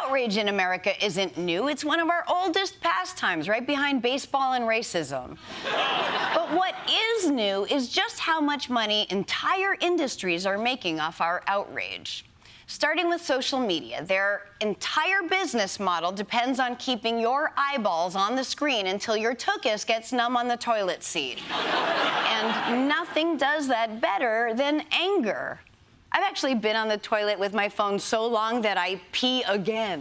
Outrage in America isn't new. It's one of our oldest pastimes, right behind baseball and racism. But what is new is just how much money entire industries are making off our outrage. Starting with social media, their entire business model depends on keeping your eyeballs on the screen until your tuchus gets numb on the toilet seat. And nothing does that better than anger. I've actually been on the toilet with my phone so long that I pee again.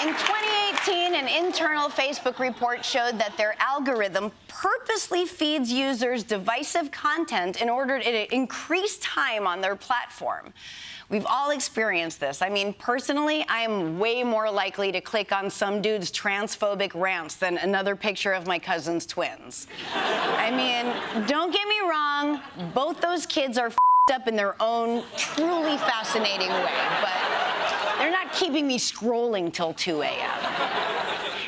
In 2018, an internal Facebook report showed that their algorithm purposely feeds users divisive content in order to increase time on their platform. We've all experienced this. I mean, personally, I am way more likely to click on some dude's transphobic rants than another picture of my cousin's twins. I mean, don't get me wrong, both those kids are f***ed up in their own truly fascinating way, but they're not keeping me scrolling till 2 a.m.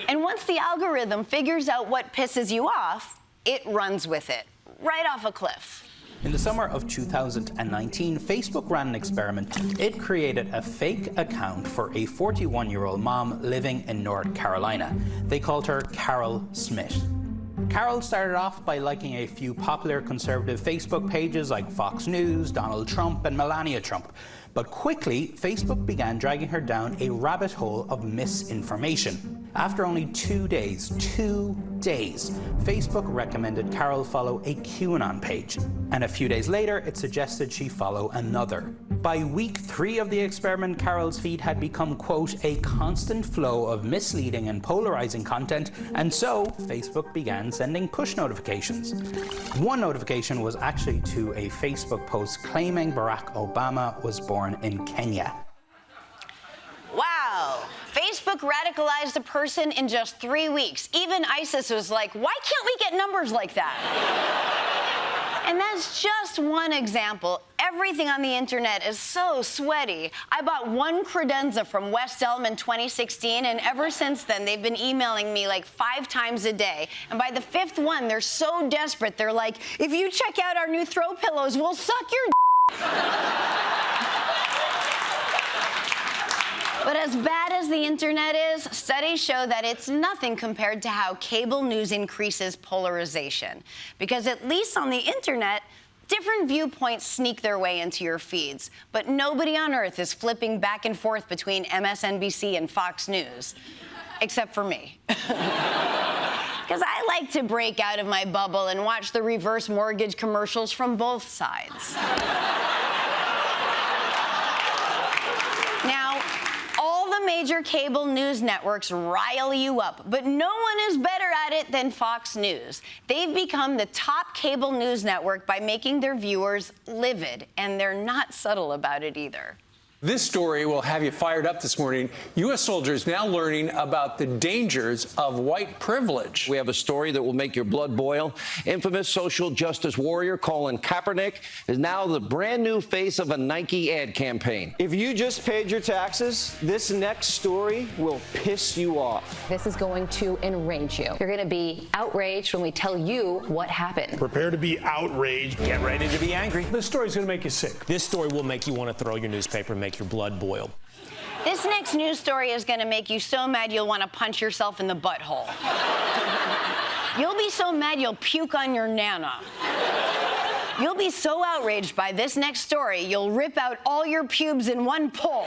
And once the algorithm figures out what pisses you off, it runs with it, right off a cliff. In the summer of 2019, Facebook ran an experiment. It created a fake account for a 41-year-old mom living in North Carolina. They called her Carol Smith. Carol started off by liking a few popular conservative Facebook pages like Fox News, Donald Trump, and Melania Trump. But quickly, Facebook began dragging her down a rabbit hole of misinformation. After only 2 days, Facebook recommended Carol follow a QAnon page. And a few days later, it suggested she follow another. By week 3 of the experiment, Carol's feed had become, quote, a constant flow of misleading and polarizing content, and so Facebook began sending push notifications. One notification was actually to a Facebook post claiming Barack Obama was born in Kenya. Wow. Facebook radicalized a person in just 3 weeks. Even ISIS was like, why can't we get numbers like that? And that's just one example. Everything on the internet is so sweaty. I bought one credenza from West Elm in 2016, and ever since then, they've been emailing me like 5 times a day. And by the 5th one, they're so desperate, they're like, if you check out our new throw pillows, we'll suck your But as bad as the internet is, studies show that it's nothing compared to how cable news increases polarization. Because at least on the internet, different viewpoints sneak their way into your feeds. But nobody on earth is flipping back and forth between MSNBC and Fox News. Except for me. Because I like to break out of my bubble and watch the reverse mortgage commercials from both sides. Now, all the major cable news networks rile you up, but no one is better at it than Fox News. They've become the top cable news network by making their viewers livid, and they're not subtle about it either. This story will have you fired up this morning. U.S. soldiers now learning about the dangers of white privilege. We have a story that will make your blood boil. Infamous social justice warrior Colin Kaepernick is now the brand new face of a Nike ad campaign. If you just paid your taxes, this next story will piss you off. This is going to enrage you. You're going to be outraged when we tell you what happened. Prepare to be outraged. Get ready to be angry. This story's going to make you sick. This story will make you want to throw your newspaper and make your blood boil. This next news story is going to make you so mad you'll want to punch yourself in the butthole. You'll be so mad you'll puke on your nana. You'll be so outraged by this next story, you'll rip out all your pubes in one pull.